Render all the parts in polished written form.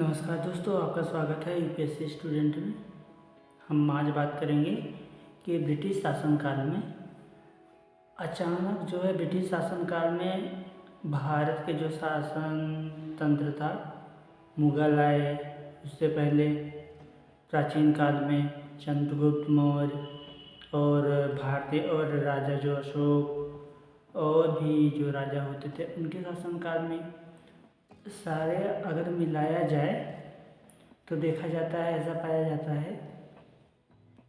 नमस्कार दोस्तों, आपका स्वागत है यूपीएससी स्टूडेंट में। हम आज बात करेंगे कि ब्रिटिश शासनकाल में अचानक जो है ब्रिटिश शासनकाल में भारत के जो शासन तंत्र था, मुग़ल आए, उससे पहले प्राचीन काल में चंद्रगुप्त मौर्य और भारतीय और राजा जो अशोक और भी जो राजा होते थे उनके शासनकाल में सारे अगर मिलाया जाए तो देखा जाता है, ऐसा पाया जाता है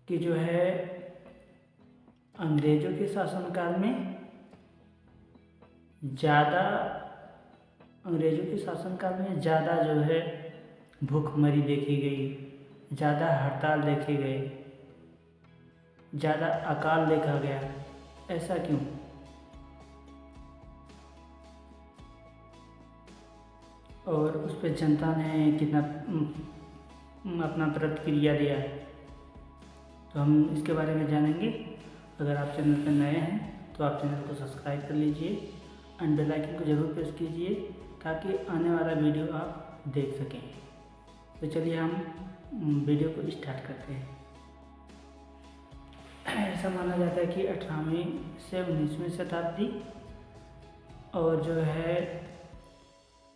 कि जो है अंग्रेज़ों के शासनकाल में ज़्यादा जो है भूखमरी देखी गई, ज़्यादा हड़ताल देखे गए, ज़्यादा अकाल देखा गया। ऐसा क्यों? और उस पर जनता ने कितना अपना प्रतिक्रिया दिया, तो हम इसके बारे में जानेंगे। अगर आप चैनल पर नए हैं तो आप चैनल को सब्सक्राइब कर लीजिए एंड बेल आइकन को ज़रूर प्रेस कीजिए ताकि आने वाला वीडियो आप देख सकें। तो चलिए हम वीडियो को स्टार्ट करते हैं। ऐसा माना जाता है कि 18वीं से 19वीं शताब्दी और जो है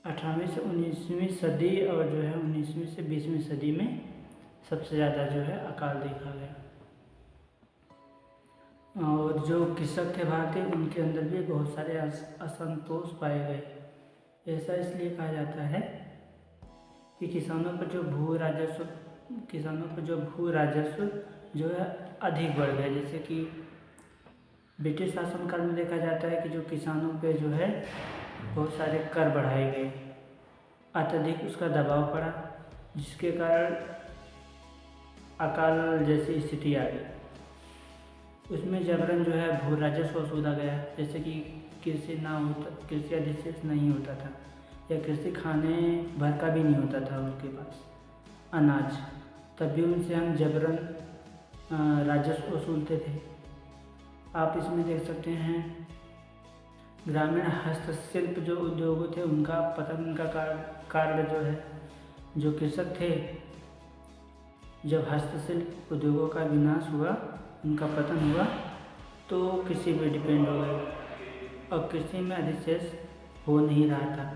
18वीं से 19वीं सदी और जो है 19वीं से 20वीं सदी में सबसे ज़्यादा जो है अकाल देखा गया। और जो कृषक थे भारतीय, उनके अंदर भी बहुत सारे असंतोष पाए गए। ऐसा इसलिए कहा जाता है कि किसानों पर जो भू राजस्व जो है अधिक बढ़ गए। जैसे कि ब्रिटिश शासनकाल में देखा जाता है कि जो किसानों पे जो है बहुत सारे कर बढ़ाए गए, अत्यधिक उसका दबाव पड़ा, जिसके कारण अकाल जैसी स्थिति आ गई। उसमें जबरन जो है भू राजस्व वसूला गया। जैसे कि कृषि अधिशेष नहीं होता था या कृषि खाने भर का भी नहीं होता था उनके पास अनाज, तब भी उनसे हम जबरन राजस्व वसूलते थे। आप इसमें देख सकते हैं ग्रामीण हस्तशिल्प जो उद्योग थे उनका पतन का कारण जो है, जो कृषक थे, जब हस्तशिल्प उद्योगों का विनाश हुआ, उनका पतन हुआ, तो कृषि पे डिपेंड हो गए और कृषि में अधिशेष हो नहीं रहा था,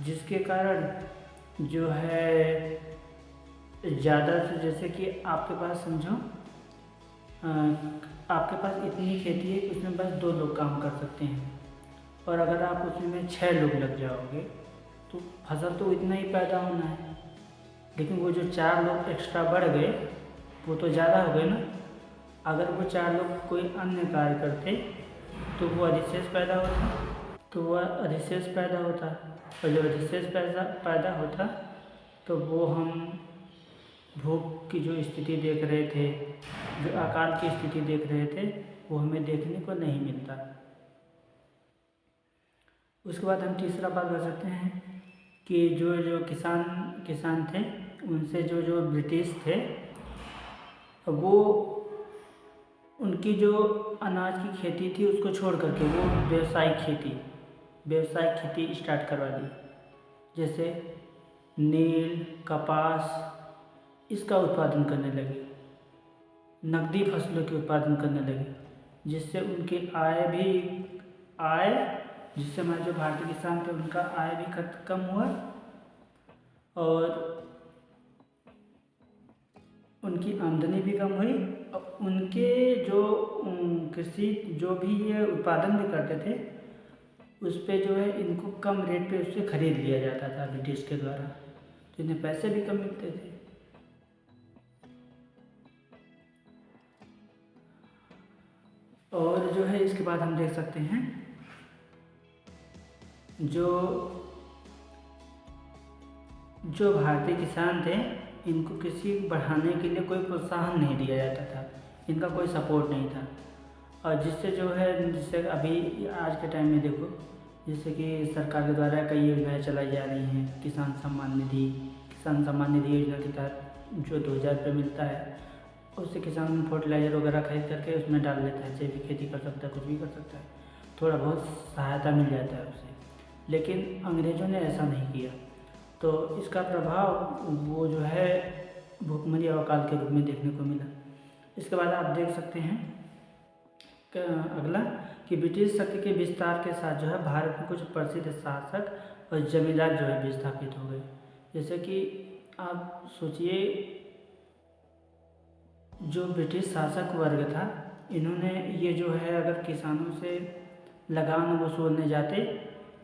जिसके कारण जो है ज़्यादा से, जैसे कि आपके पास समझो आपके पास इतनी खेती है कि उसमें बस 2 लोग काम कर सकते हैं, और अगर आप उसमें 6 लोग लग जाओगे तो फसल तो इतना ही पैदा होना है, लेकिन वो जो 4 लोग एक्स्ट्रा बढ़ गए वो तो ज़्यादा हो गए ना। अगर वो 4 लोग कोई अन्य कार्य करते तो वो अधिशेष पैदा होता, और जब अधिशेष पैदा होता तो वो हम भूख की जो स्थिति देख रहे थे, जो अकाल की स्थिति देख रहे थे, वो हमें देखने को नहीं मिलता। उसके बाद हम तीसरा बात कर सकते हैं कि जो किसान थे, उनसे जो ब्रिटिश थे, वो उनकी जो अनाज की खेती थी उसको छोड़ करके वो व्यावसायिक खेती स्टार्ट करवा दी। जैसे नील, कपास, इसका उत्पादन करने लगे, नकदी फसलों के उत्पादन करने लगे, जिससे उनकी जिससे हमारे जो भारतीय किसान थे उनका आय भी कम हुआ और उनकी आमदनी भी कम हुई, और उनके जो कृषि जो भी ये उत्पादन भी करते थे उस पे जो है इनको कम रेट पे उससे खरीद लिया जाता था ब्रिटिश के द्वारा, तो इन्हें पैसे भी कम मिलते थे। और जो है इसके बाद हम देख सकते हैं जो भारतीय किसान थे, इनको कृषि बढ़ाने के लिए कोई प्रोत्साहन नहीं दिया जाता था, इनका कोई सपोर्ट नहीं था। और जिससे अभी आज के टाइम में देखो, जैसे कि सरकार के द्वारा कई योजनाएं चलाई जा रही हैं। किसान सम्मान निधि योजना के तहत जो 2000 रुपये मिलता है, उससे किसान फर्टिलाइज़र वगैरह खरीद करके उसमें डाल लेता है, जैविक खेती कर सकता है, कुछ भी कर सकता है, थोड़ा बहुत सहायता मिल जाता है उससे। लेकिन अंग्रेज़ों ने ऐसा नहीं किया। तो इसका प्रभाव वो जो है भुखमरी और अकाल के रूप में देखने को मिला। इसके बाद आप देख सकते हैं अगला कि ब्रिटिश शक्ति के विस्तार के साथ जो है भारत में कुछ प्रसिद्ध शासक और जमींदार जो है विस्थापित हो गए। जैसे कि आप सोचिए, जो ब्रिटिश शासक वर्ग था, इन्होंने ये जो है अगर किसानों से लगान वसूलने जाते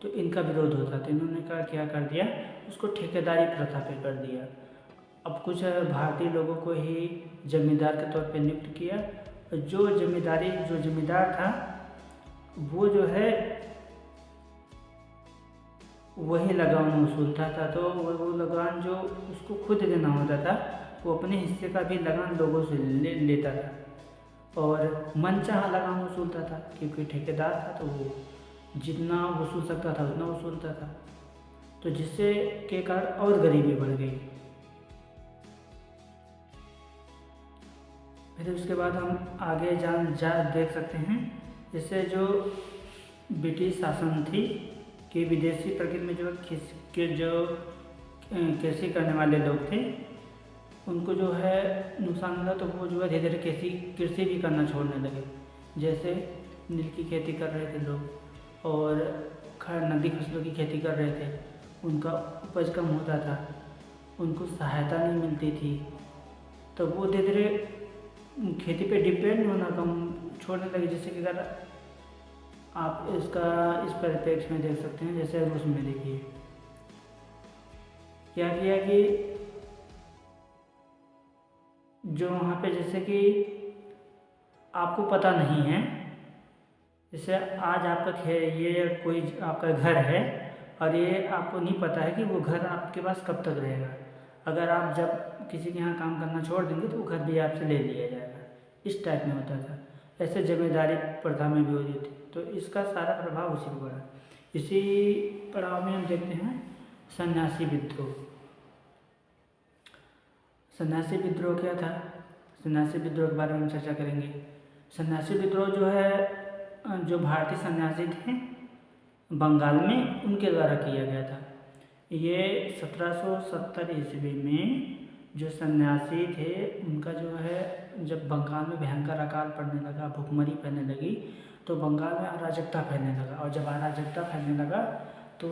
तो इनका विरोध होता, तो इन्होंने क्या कर दिया, उसको ठेकेदारी प्रथा पे कर दिया। अब कुछ भारतीय लोगों को ही जमींदार के तौर पे नियुक्त किया। जो जमींदार था वो जो है वही लगान वसूलता था, तो वो लगान जो उसको खुद देना होता था, वो अपने हिस्से का भी लगान लोगों से लेता था और मनचाहा लगान वसूलता था, क्योंकि ठेकेदार था तो वो जितना वसूल सकता था उतना वसूलता था, तो जिससे के कारण और गरीबी बढ़ गई। फिर उसके बाद हम आगे देख सकते हैं, जैसे जो ब्रिटिश शासन थी कि विदेशी प्रकृति में जो कृषि करने वाले लोग थे उनको जो है नुकसान मिला, तो वो जो है धीरे धीरे कृषि भी करना छोड़ने लगे। जैसे नील की खेती कर रहे थे लोग और नकदी फसलों की खेती कर रहे थे, उनका उपज कम होता था, उनको सहायता नहीं मिलती थी, तो वो धीरे धीरे खेती पे डिपेंड होना कम छोड़ने लगे। जैसे कि अगर आप इसका इस परिप्रेक्ष्य में देख सकते हैं, जैसे रूस में देखिए क्या किया कि जो वहाँ पे जैसे कि आपको पता नहीं है, जैसे आज आपका ये कोई आपका घर है और ये आपको नहीं पता है कि वो घर आपके पास कब तक रहेगा। अगर आप जब किसी के यहाँ काम करना छोड़ देंगे तो वो घर भी आपसे ले लिया जाएगा, इस टाइप में होता था। ऐसे जमींदारी प्रथा में भी होती थी, तो इसका सारा प्रभाव उसी पर पड़ा। इसी पड़ाव में हम देखते हैं सन्यासी विद्रोह। सन्यासी विद्रोह क्या था? सन्यासी विद्रोह के बारे में हम चर्चा करेंगे। सन्यासी विद्रोह जो है, जो भारतीय सन्यासी थे बंगाल में, उनके द्वारा किया गया था। ये 1770 ईस्वी में जो सन्यासी थे उनका जो है, जब बंगाल में भयंकर अकाल पड़ने लगा, भुखमरी फैलने लगी, तो बंगाल में अराजकता फैलने लगा, और जब अराजकता फैलने लगा तो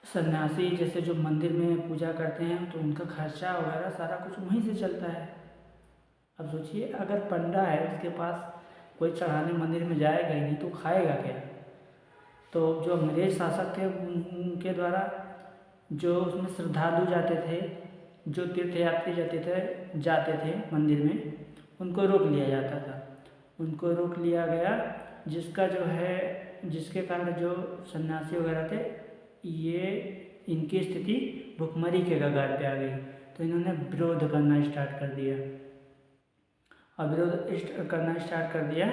सन्यासी जैसे जो मंदिर में पूजा करते हैं तो उनका खर्चा वगैरह सारा कुछ वहीं से चलता है। अब सोचिए, अगर पंडा है उसके पास कोई चढ़ाने मंदिर में जाएगा ही नहीं तो खाएगा क्या? तो जो अंग्रेज शासक थे उनके द्वारा जो उसमें श्रद्धालु जाते थे, जो तीर्थयात्री जाते थे मंदिर में, उनको रोक लिया जाता था। उनको रोक लिया गया, जिसके कारण जो सन्यासी वगैरह थे, ये इनकी स्थिति भुखमरी के कगार पे आ गई, तो इन्होंने विरोध करना स्टार्ट कर दिया। और विरोध करना स्टार्ट कर दिया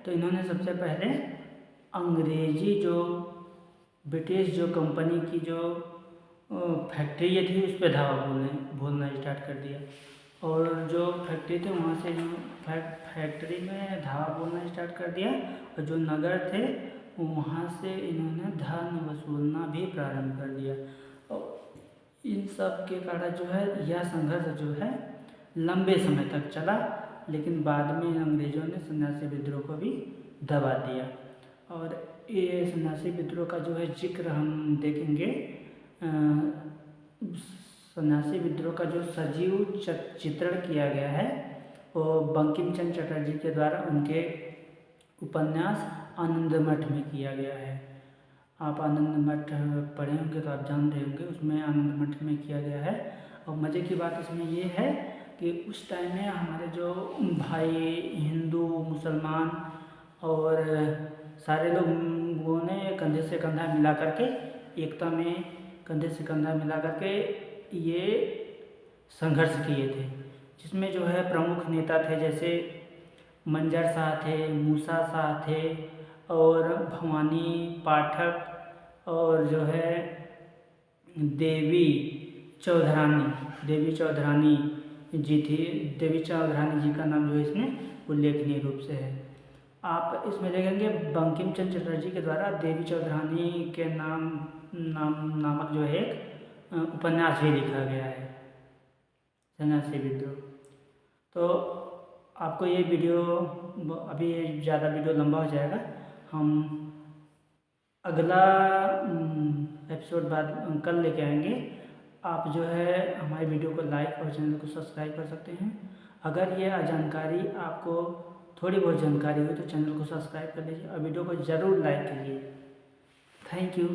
तो इन्होंने सबसे पहले अंग्रेजी जो ब्रिटिश जो कंपनी की जो फैक्ट्री थी उस पर धावा बोलना स्टार्ट कर दिया, और जो फैक्ट्री थे वहाँ से फैक्ट्री में धावा बोलना स्टार्ट कर दिया, और जो नगर थे वहाँ से इन्होंने धन वसूलना भी प्रारंभ कर दिया। और इन सब के कारण जो है यह संघर्ष जो है लंबे समय तक चला, लेकिन बाद में अंग्रेज़ों ने सन्यासी विद्रोह को भी दबा दिया। और ये सन्यासी विद्रोह का जो है जिक्र हम देखेंगे, सन्यासी विद्रोह का जो सजीव चित्रण किया गया है वो बंकिम चंद्र चटर्जी के द्वारा उनके उपन्यास आनंद मठ में किया गया है। आप आनंद मठ पढ़े होंगे तो आप जान रहे होंगे, उसमें आनंद मठ में किया गया है। और मज़े की बात इसमें ये है कि उस टाइम में हमारे जो भाई हिंदू मुसलमान और सारे लोगों ने कंधे से कंधा मिला करके, एकता में कंधे से कंधा मिला करके ये संघर्ष किए थे, जिसमें जो है प्रमुख नेता थे, जैसे मंजर शाह थे, मूसा शाह थे, और भवानी पाठक, और जो है देवी चौधरानी जी थी। देवी चौधरानी जी का नाम जो है इसमें उल्लेखनीय रूप से है। आप इसमें देखेंगे बंकिम चंद्र चटर्जी के द्वारा देवी चौधरानी के नाम नामक जो है एक उपन्यास भी लिखा गया है, सन्यासी विद्रोह। तो आपको ये वीडियो, अभी ज़्यादा वीडियो लंबा हो जाएगा, हम अगला एपिसोड बाद कल लेके आएंगे। आप जो है हमारे वीडियो को लाइक और चैनल को सब्सक्राइब कर सकते हैं। अगर ये जानकारी आपको थोड़ी बहुत जानकारी हो तो चैनल को सब्सक्राइब कर लीजिए और वीडियो को ज़रूर लाइक कीजिए। Thank you.